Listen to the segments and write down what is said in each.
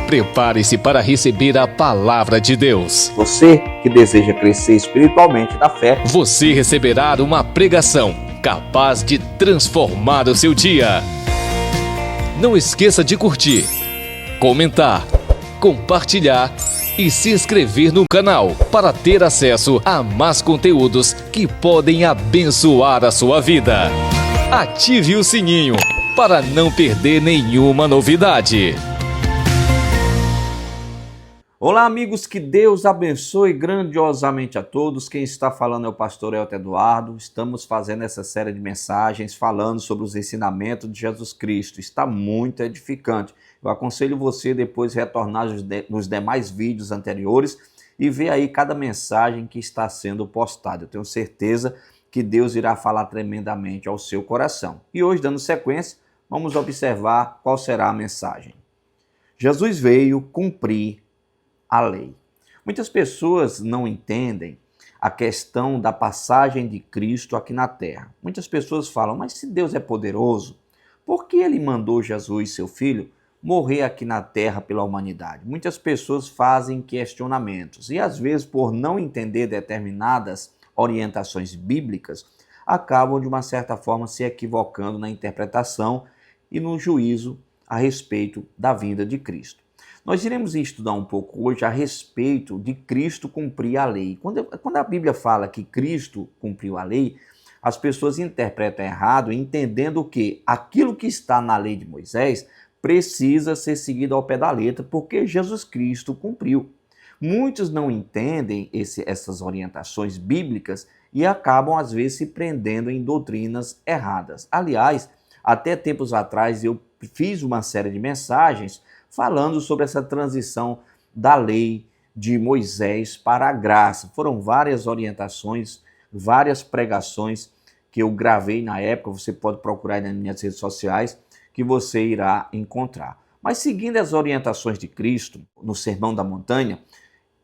Prepare-se para receber a palavra de Deus. Você que deseja crescer espiritualmente na fé, Você receberá uma pregação capaz de transformar o seu dia. Não esqueça de curtir, comentar, compartilhar e se inscrever no canal para ter acesso a mais conteúdos que podem abençoar a sua vida. Ative o sininho para não perder nenhuma novidade. Olá, amigos, que Deus abençoe grandiosamente a todos. Quem está falando é o pastor Elton Eduardo. Estamos fazendo essa série de mensagens falando sobre os ensinamentos de Jesus Cristo. Está muito edificante. Eu aconselho você depois retornar nos demais vídeos anteriores e ver aí cada mensagem que está sendo postada. Eu tenho certeza que Deus irá falar tremendamente ao seu coração. E hoje, dando sequência, vamos observar qual será a mensagem. Jesus veio cumprir a lei. Muitas pessoas não entendem a questão da passagem de Cristo aqui na terra. Muitas pessoas falam, mas se Deus é poderoso, por que ele mandou Jesus, seu filho, morrer aqui na terra pela humanidade? Muitas pessoas fazem questionamentos e às vezes, por não entender determinadas orientações bíblicas, acabam de uma certa forma se equivocando na interpretação e no juízo a respeito da vinda de Cristo. Nós iremos estudar um pouco hoje a respeito de Cristo cumprir a lei. Quando a Bíblia fala que Cristo cumpriu a lei, as pessoas interpretam errado, entendendo que aquilo que está na lei de Moisés precisa ser seguido ao pé da letra, porque Jesus Cristo cumpriu. Muitos não entendem essas orientações bíblicas e acabam, às vezes, se prendendo em doutrinas erradas. Aliás, até tempos atrás eu fiz uma série de mensagens falando sobre essa transição da lei de Moisés para a graça. Foram várias orientações, várias pregações que eu gravei na época, você pode procurar nas minhas redes sociais, que você irá encontrar. Mas seguindo as orientações de Cristo, no Sermão da Montanha,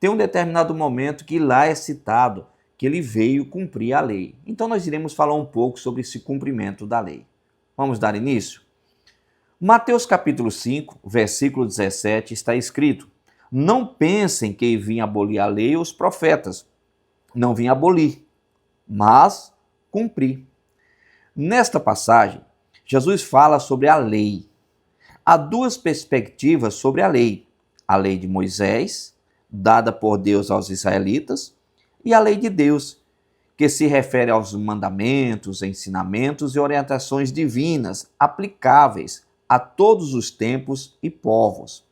tem um determinado momento que lá é citado que ele veio cumprir a lei. Então nós iremos falar um pouco sobre esse cumprimento da lei. Vamos dar início? Mateus capítulo 5, versículo 17, está escrito: não pensem que vim abolir a lei ou os profetas. Não vim abolir, mas cumprir. Nesta passagem, Jesus fala sobre a lei. Há duas perspectivas sobre a lei. A lei de Moisés, dada por Deus aos israelitas, e a lei de Deus, que se refere aos mandamentos, ensinamentos e orientações divinas aplicáveis a todos os tempos e povos.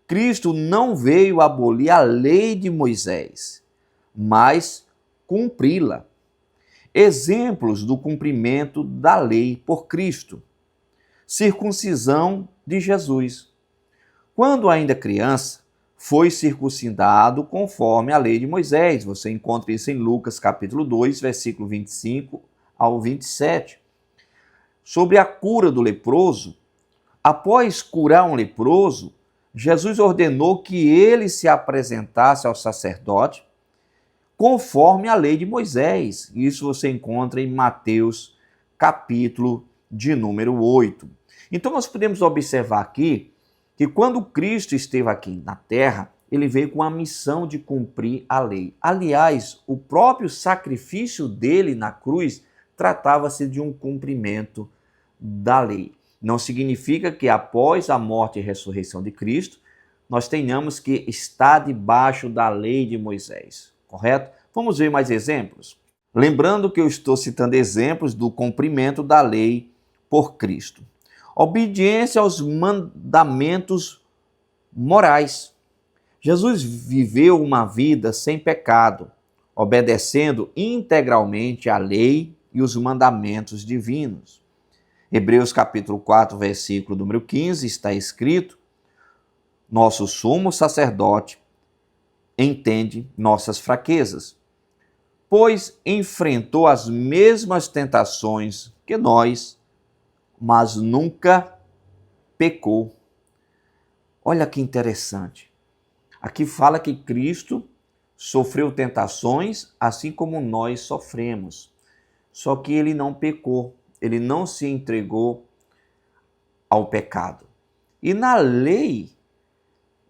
Cristo não veio abolir a lei de Moisés, mas cumpri-la. Exemplos do cumprimento da lei por Cristo. Circuncisão de Jesus. Quando ainda criança, foi circuncidado conforme a lei de Moisés. Você encontra isso em Lucas capítulo 2, versículo 25 ao 27. Sobre a cura do leproso, após curar um leproso, Jesus ordenou que ele se apresentasse ao sacerdote conforme a lei de Moisés. Isso você encontra em Mateus, capítulo de número 8. Então nós podemos observar aqui que quando Cristo esteve aqui na terra, ele veio com a missão de cumprir a lei. Aliás, o próprio sacrifício dele na cruz tratava-se de um cumprimento da lei. Não significa que após a morte e ressurreição de Cristo, nós tenhamos que estar debaixo da lei de Moisés, correto? Vamos ver mais exemplos? Lembrando que eu estou citando exemplos do cumprimento da lei por Cristo. Obediência aos mandamentos morais. Jesus viveu uma vida sem pecado, obedecendo integralmente à lei e os mandamentos divinos. Hebreus capítulo 4, versículo número 15, está escrito: nosso sumo sacerdote entende nossas fraquezas, pois enfrentou as mesmas tentações que nós, mas nunca pecou. Olha que interessante. Aqui fala que Cristo sofreu tentações assim como nós sofremos, só que ele não pecou. Ele não se entregou ao pecado. E na lei,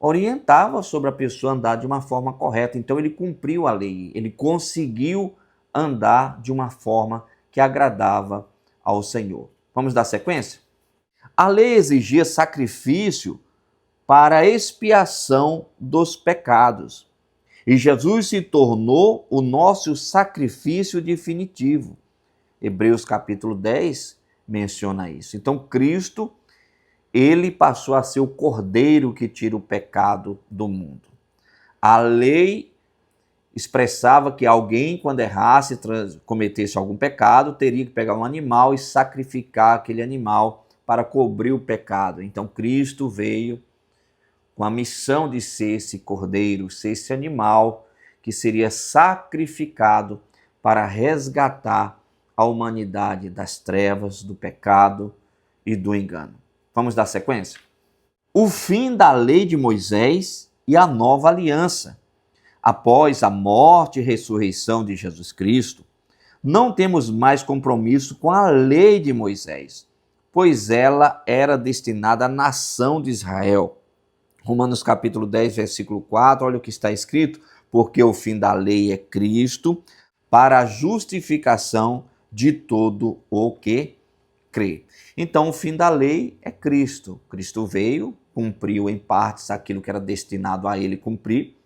orientava sobre a pessoa andar de uma forma correta. Então ele cumpriu a lei, ele conseguiu andar de uma forma que agradava ao Senhor. Vamos dar sequência? A lei exigia sacrifício para a expiação dos pecados. E Jesus se tornou o nosso sacrifício definitivo. Hebreus capítulo 10 menciona isso. Então Cristo, ele passou a ser o cordeiro que tira o pecado do mundo. A lei expressava que alguém, quando errasse, cometesse algum pecado, teria que pegar um animal e sacrificar aquele animal para cobrir o pecado. Então Cristo veio com a missão de ser esse cordeiro, ser esse animal que seria sacrificado para resgatar a humanidade das trevas, do pecado e do engano. Vamos dar sequência? O fim da lei de Moisés e a nova aliança. Após a morte e ressurreição de Jesus Cristo, não temos mais compromisso com a lei de Moisés, pois ela era destinada à nação de Israel. Romanos capítulo 10, versículo 4, olha o que está escrito: porque o fim da lei é Cristo, para a justificação de todo o que crê. Então, o fim da lei é Cristo. Cristo veio, cumpriu em partes aquilo que era destinado a ele cumprir.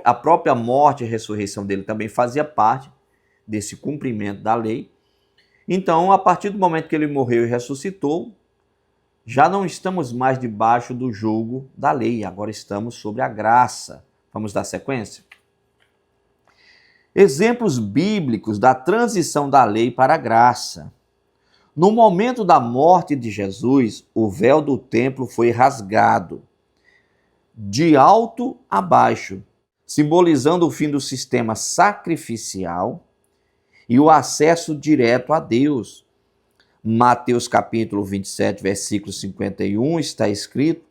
A própria morte e ressurreição dele também fazia parte desse cumprimento da lei. Então, a partir do momento que ele morreu e ressuscitou, já não estamos mais debaixo do jugo da lei, agora estamos sobre a graça. Vamos dar sequência? Exemplos bíblicos da transição da lei para a graça. No momento da morte de Jesus, o véu do templo foi rasgado, de alto a baixo, simbolizando o fim do sistema sacrificial e o acesso direto a Deus. Mateus capítulo 27, versículo 51, está escrito: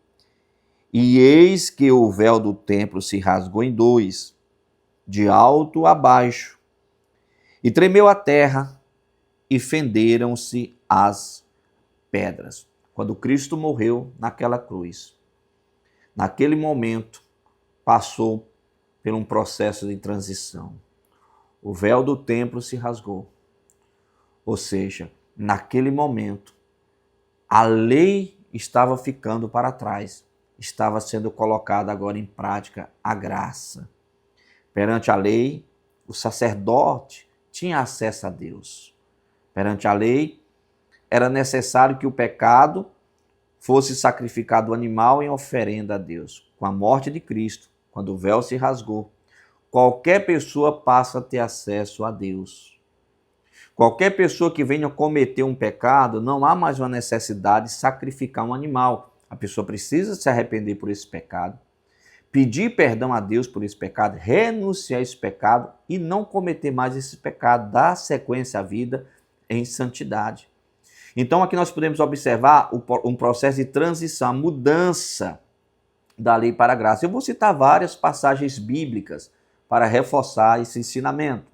e eis que o véu do templo se rasgou em dois, de alto a baixo, e tremeu a terra, e fenderam-se as pedras. Quando Cristo morreu naquela cruz, naquele momento, passou por um processo de transição. O véu do templo se rasgou. Ou seja, naquele momento, a lei estava ficando para trás. Estava sendo colocada agora em prática a graça. Perante a lei, o sacerdote tinha acesso a Deus. Perante a lei, era necessário que o pecado fosse sacrificado o animal em oferenda a Deus. Com a morte de Cristo, quando o véu se rasgou, qualquer pessoa passa a ter acesso a Deus. Qualquer pessoa que venha cometer um pecado, não há mais uma necessidade de sacrificar um animal. A pessoa precisa se arrepender por esse pecado, pedir perdão a Deus por esse pecado, renunciar a esse pecado e não cometer mais esse pecado, dar sequência à vida em santidade. Então aqui nós podemos observar um processo de transição, a mudança da lei para a graça. Eu vou citar várias passagens bíblicas para reforçar esse ensinamento.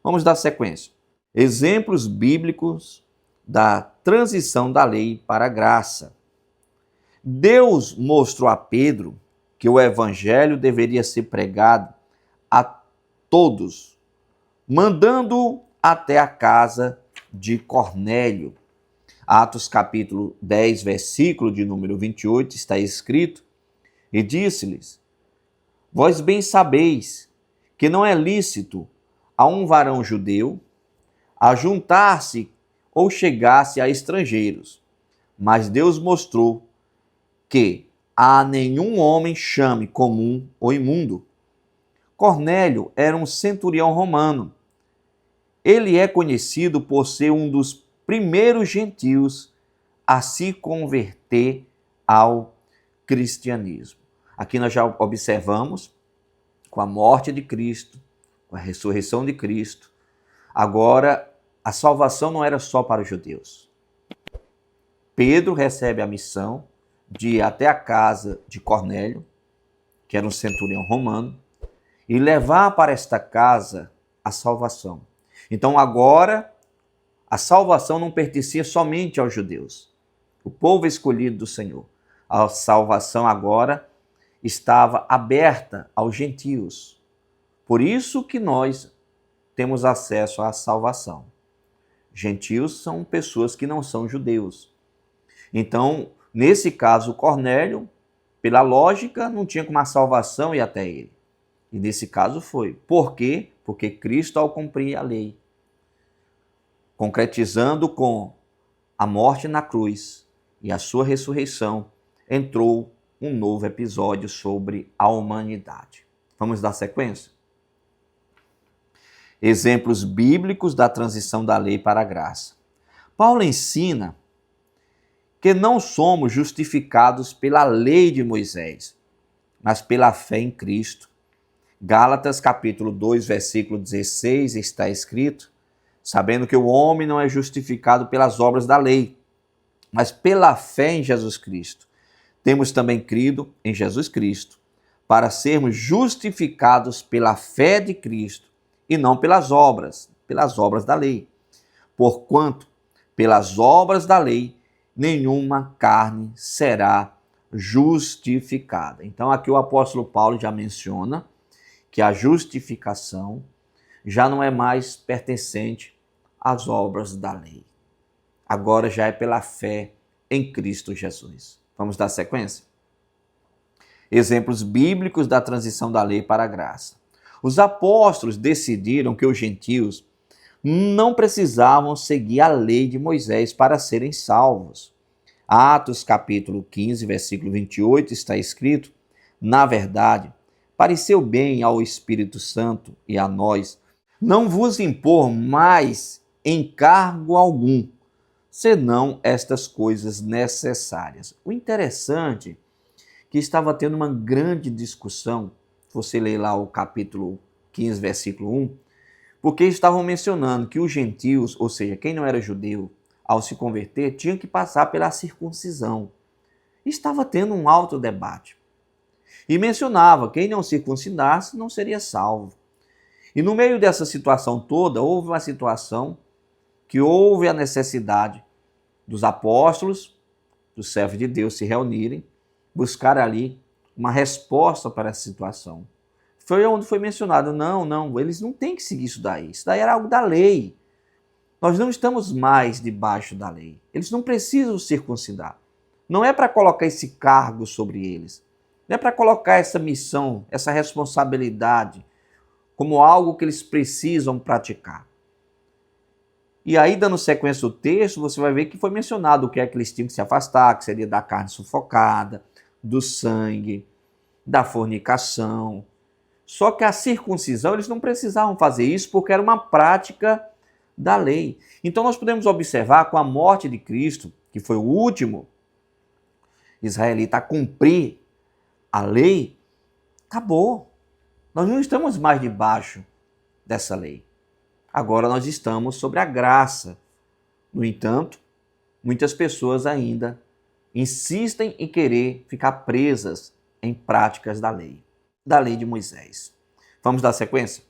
Vamos dar sequência. Exemplos bíblicos da transição da lei para a graça. Deus mostrou a Pedro que o evangelho deveria ser pregado a todos, mandando-o até a casa de Cornélio. Atos capítulo 10, versículo de número 28, está escrito: e disse-lhes: vós bem sabeis que não é lícito a um varão judeu ajuntar-se ou chegar-se a estrangeiros, mas Deus mostrou que a nenhum homem chame comum ou imundo. Cornélio era um centurião romano. Ele é conhecido por ser um dos primeiros gentios a se converter ao cristianismo. Aqui nós já observamos, com a morte de Cristo, com a ressurreição de Cristo, agora a salvação não era só para os judeus. Pedro recebe a missão de ir até a casa de Cornélio, que era um centurião romano, e levar para esta casa a salvação. Então agora a salvação não pertencia somente aos judeus, o povo escolhido do Senhor. A salvação agora estava aberta aos gentios. Por isso que nós temos acesso à salvação. Gentios são pessoas que não são judeus. Então, nesse caso, Cornélio, pela lógica, não tinha como a salvação ir até ele. E nesse caso foi. Por quê? Porque Cristo, ao cumprir a lei, concretizando com a morte na cruz e a sua ressurreição, entrou um novo episódio sobre a humanidade. Vamos dar sequência? Exemplos bíblicos da transição da lei para a graça. Paulo ensina que não somos justificados pela lei de Moisés, mas pela fé em Cristo. Gálatas capítulo 2, versículo 16 está escrito: sabendo que o homem não é justificado pelas obras da lei, mas pela fé em Jesus Cristo. Temos também crido em Jesus Cristo, para sermos justificados pela fé de Cristo, e não pelas obras da lei. Porquanto, pelas obras da lei, nenhuma carne será justificada. Então, aqui o apóstolo Paulo já menciona que a justificação já não é mais pertencente às obras da lei. Agora já é pela fé em Cristo Jesus. Vamos dar sequência? Exemplos bíblicos da transição da lei para a graça. Os apóstolos decidiram que os gentios não precisavam seguir a lei de Moisés para serem salvos. Atos capítulo 15, versículo 28 está escrito: na verdade, pareceu bem ao Espírito Santo e a nós não vos impor mais encargo algum, senão estas coisas necessárias. O interessante é que estava tendo uma grande discussão, você lê lá o capítulo 15, versículo 1, porque estavam mencionando que os gentios, ou seja, quem não era judeu, ao se converter, tinha que passar pela circuncisão. Estava tendo um alto debate. E mencionava, quem não circuncidasse não seria salvo. E no meio dessa situação toda, houve uma situação que houve a necessidade dos apóstolos, dos servos de Deus se reunirem, buscar ali uma resposta para essa situação. Foi onde foi mencionado, não, eles não têm que seguir isso daí era algo da lei. Nós não estamos mais debaixo da lei. Eles não precisam circuncidar. Não é para colocar esse cargo sobre eles. Não é para colocar essa missão, essa responsabilidade, como algo que eles precisam praticar. E aí, dando sequência ao texto, você vai ver que foi mencionado o que é que eles tinham que se afastar, que seria da carne sufocada, do sangue, da fornicação. Só que a circuncisão, eles não precisavam fazer isso porque era uma prática da lei. Então nós podemos observar com a morte de Cristo, que foi o último israelita a cumprir a lei, acabou. Nós não estamos mais debaixo dessa lei. Agora nós estamos sobre a graça. No entanto, muitas pessoas ainda insistem em querer ficar presas em práticas da lei de Moisés. Vamos dar sequência?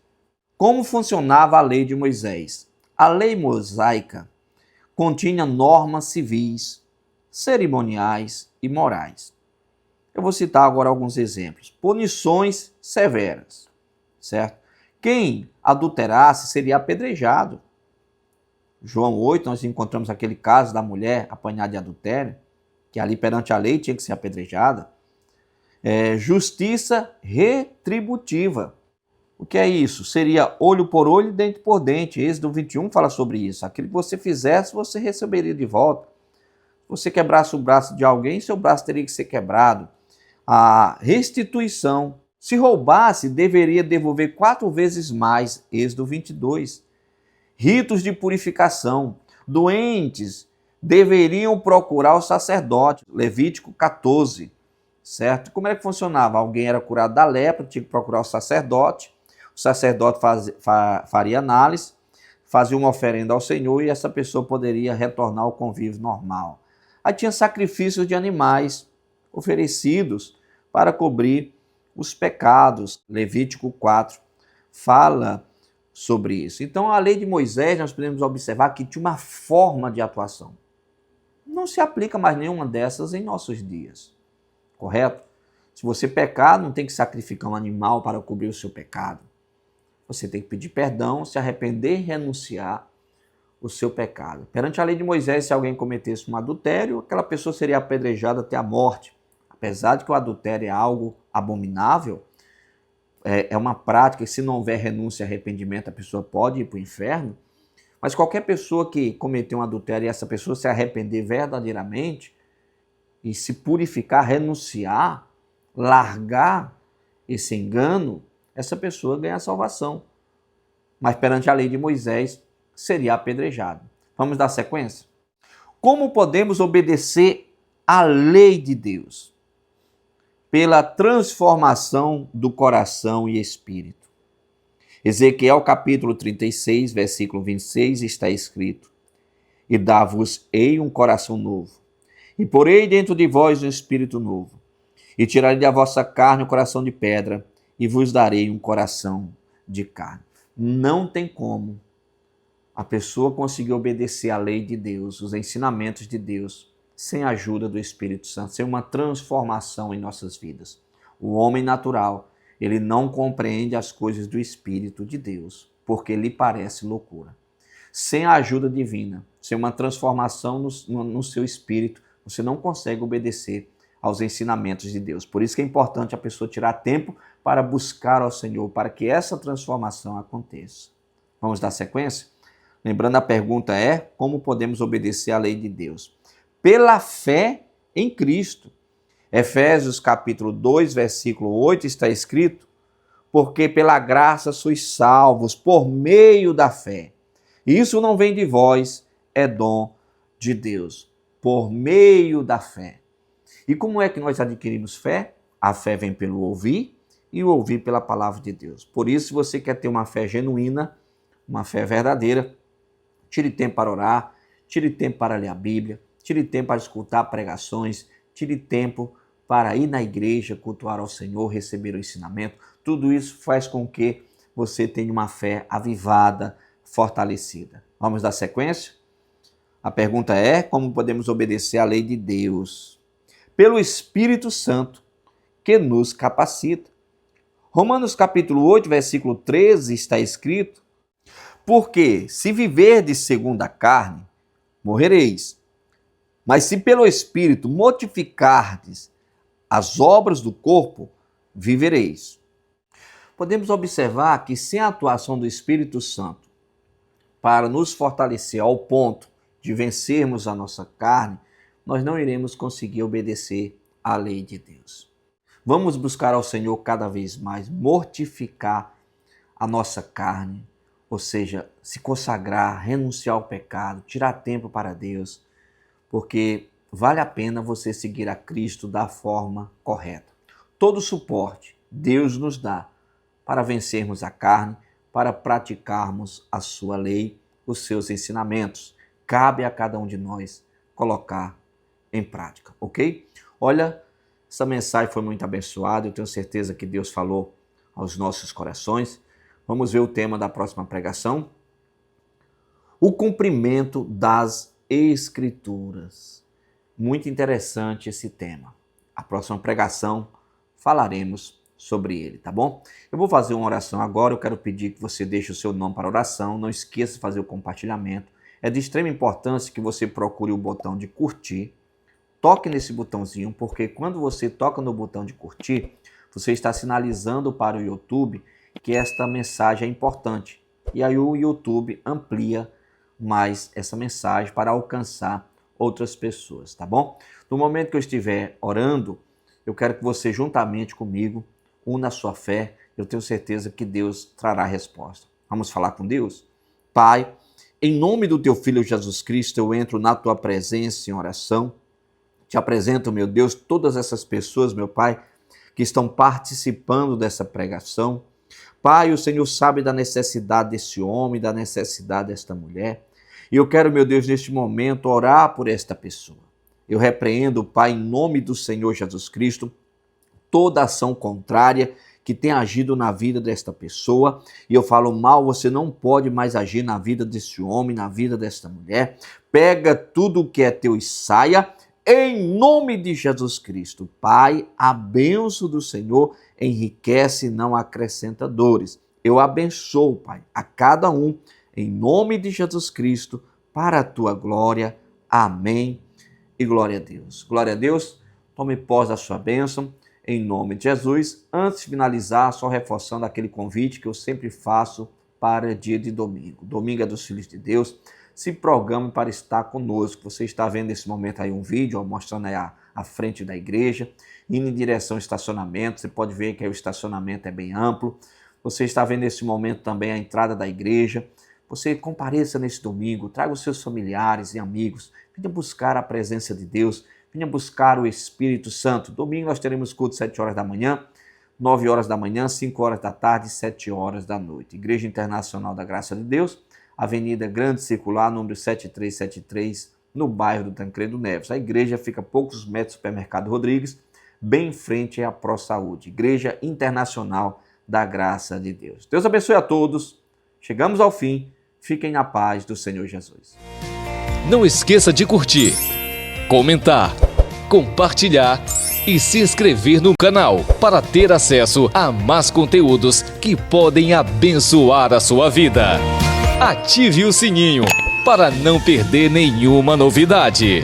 Como funcionava a lei de Moisés? A lei mosaica continha normas civis, cerimoniais e morais. Eu vou citar agora alguns exemplos. Punições severas, certo? Quem adulterasse seria apedrejado. João 8, nós encontramos aquele caso da mulher apanhada de adultério, que ali perante a lei tinha que ser apedrejada. Justiça retributiva. O que é isso? Seria olho por olho, dente por dente. Êxodo 21 fala sobre isso. Aquilo que você fizesse, você receberia de volta. Se você quebrasse o braço de alguém, seu braço teria que ser quebrado. A restituição. Se roubasse, deveria devolver 4 vezes mais. Êxodo 22. Ritos de purificação. Doentes deveriam procurar o sacerdote. Levítico 14. Certo? Como é que funcionava? Alguém era curado da lepra, tinha que procurar o sacerdote faria análise, fazia uma oferenda ao Senhor e essa pessoa poderia retornar ao convívio normal. Aí tinha sacrifícios de animais oferecidos para cobrir os pecados. Levítico 4 fala sobre isso. Então a lei de Moisés, nós podemos observar que tinha uma forma de atuação. Não se aplica mais nenhuma dessas em nossos dias. Correto? Se você pecar, não tem que sacrificar um animal para cobrir o seu pecado. Você tem que pedir perdão, se arrepender e renunciar o seu pecado. Perante a lei de Moisés, se alguém cometesse um adultério, aquela pessoa seria apedrejada até a morte. Apesar de que o adultério é algo abominável, é uma prática, e se não houver renúncia e arrependimento, a pessoa pode ir para o inferno, mas qualquer pessoa que cometeu um adultério e essa pessoa se arrepender verdadeiramente e se purificar, renunciar, largar esse engano, essa pessoa ganha a salvação. Mas perante a lei de Moisés, seria apedrejado. Vamos dar sequência? Como podemos obedecer à lei de Deus? Pela transformação do coração e espírito. Ezequiel capítulo 36, versículo 26, está escrito: E dar-vos-ei um coração novo, e porei dentro de vós um espírito novo, e tirarei da vossa carne o coração de pedra, e vos darei um coração de carne. Não tem como a pessoa conseguir obedecer à lei de Deus, os ensinamentos de Deus, sem a ajuda do Espírito Santo, sem uma transformação em nossas vidas. O homem natural, ele não compreende as coisas do Espírito de Deus, porque lhe parece loucura. Sem a ajuda divina, sem uma transformação no seu espírito, você não consegue obedecer aos ensinamentos de Deus. Por isso que é importante a pessoa tirar tempo para buscar ao Senhor, para que essa transformação aconteça. Vamos dar sequência? Lembrando, a pergunta é: como podemos obedecer à lei de Deus? Pela fé em Cristo. Efésios capítulo 2, versículo 8 está escrito: porque pela graça sois salvos por meio da fé. Isso não vem de vós, é dom de Deus, por meio da fé. E como é que nós adquirimos fé? A fé vem pelo ouvir e o ouvir pela palavra de Deus. Por isso, se você quer ter uma fé genuína, uma fé verdadeira, tire tempo para orar, tire tempo para ler a Bíblia, tire tempo para escutar pregações, tire tempo para ir na igreja, cultuar ao Senhor, receber o ensinamento. Tudo isso faz com que você tenha uma fé avivada, fortalecida. Vamos dar sequência? A pergunta é: como podemos obedecer à lei de Deus? Pelo Espírito Santo, que nos capacita. Romanos capítulo 8, versículo 13 está escrito: porque se viverdes segundo a carne, morrereis. Mas se pelo Espírito mortificardes as obras do corpo, vivereis. Podemos observar que sem a atuação do Espírito Santo para nos fortalecer ao ponto de vencermos a nossa carne, nós não iremos conseguir obedecer à lei de Deus. Vamos buscar ao Senhor cada vez mais mortificar a nossa carne, ou seja, se consagrar, renunciar ao pecado, tirar tempo para Deus, porque vale a pena você seguir a Cristo da forma correta. Todo suporte Deus nos dá para vencermos a carne, para praticarmos a sua lei, os seus ensinamentos. Cabe a cada um de nós colocar em prática, ok? Olha, essa mensagem foi muito abençoada, eu tenho certeza que Deus falou aos nossos corações. Vamos ver o tema da próxima pregação. O cumprimento das Escrituras. Muito interessante esse tema. A próxima pregação falaremos sobre ele, tá bom? Eu vou fazer uma oração agora, eu quero pedir que você deixe o seu nome para oração, não esqueça de fazer o compartilhamento. É de extrema importância que você procure o botão de curtir, toque nesse botãozinho, porque quando você toca no botão de curtir, você está sinalizando para o YouTube que esta mensagem é importante. E aí o YouTube amplia mais essa mensagem para alcançar outras pessoas, tá bom? No momento que eu estiver orando, eu quero que você juntamente comigo una a sua fé. Eu tenho certeza que Deus trará a resposta. Vamos falar com Deus? Pai, em nome do teu Filho Jesus Cristo, eu entro na tua presença em oração. Te apresento, meu Deus, todas essas pessoas, meu Pai, que estão participando dessa pregação. Pai, o Senhor sabe da necessidade desse homem, da necessidade desta mulher. E eu quero, meu Deus, neste momento, orar por esta pessoa. Eu repreendo, Pai, em nome do Senhor Jesus Cristo, toda ação contrária que tem agido na vida desta pessoa. E eu falo: mal, você não pode mais agir na vida desse homem, na vida desta mulher. Pega tudo o que é teu e saia, em nome de Jesus Cristo. Pai, a bênção do Senhor enriquece e não acrescenta dores. Eu abençoo, Pai, a cada um, em nome de Jesus Cristo, para a tua glória. Amém e glória a Deus. Glória a Deus, tome posse da sua bênção, em nome de Jesus. Antes de finalizar, só reforçando aquele convite que eu sempre faço para dia de domingo. Domingo é dos Filhos de Deus. Se programe para estar conosco. Você está vendo nesse momento aí um vídeo mostrando aí a frente da igreja, indo em direção ao estacionamento. Você pode ver que aí o estacionamento é bem amplo. Você está vendo nesse momento também a entrada da igreja. Você compareça nesse domingo, traga os seus familiares e amigos. Venha buscar a presença de Deus, venha buscar o Espírito Santo. Domingo nós teremos culto 7 horas da manhã, 9 horas da manhã, 5 horas da tarde e 7 horas da noite. Igreja Internacional da Graça de Deus, Avenida Grande Circular, número 7373, no bairro do Tancredo Neves. A igreja fica a poucos metros do Supermercado Rodrigues, bem em frente à ProSaúde. Igreja Internacional da Graça de Deus. Deus abençoe a todos. Chegamos ao fim. Fiquem na paz do Senhor Jesus. Não esqueça de curtir, comentar, compartilhar e se inscrever no canal para ter acesso a mais conteúdos que podem abençoar a sua vida. Ative o sininho para não perder nenhuma novidade.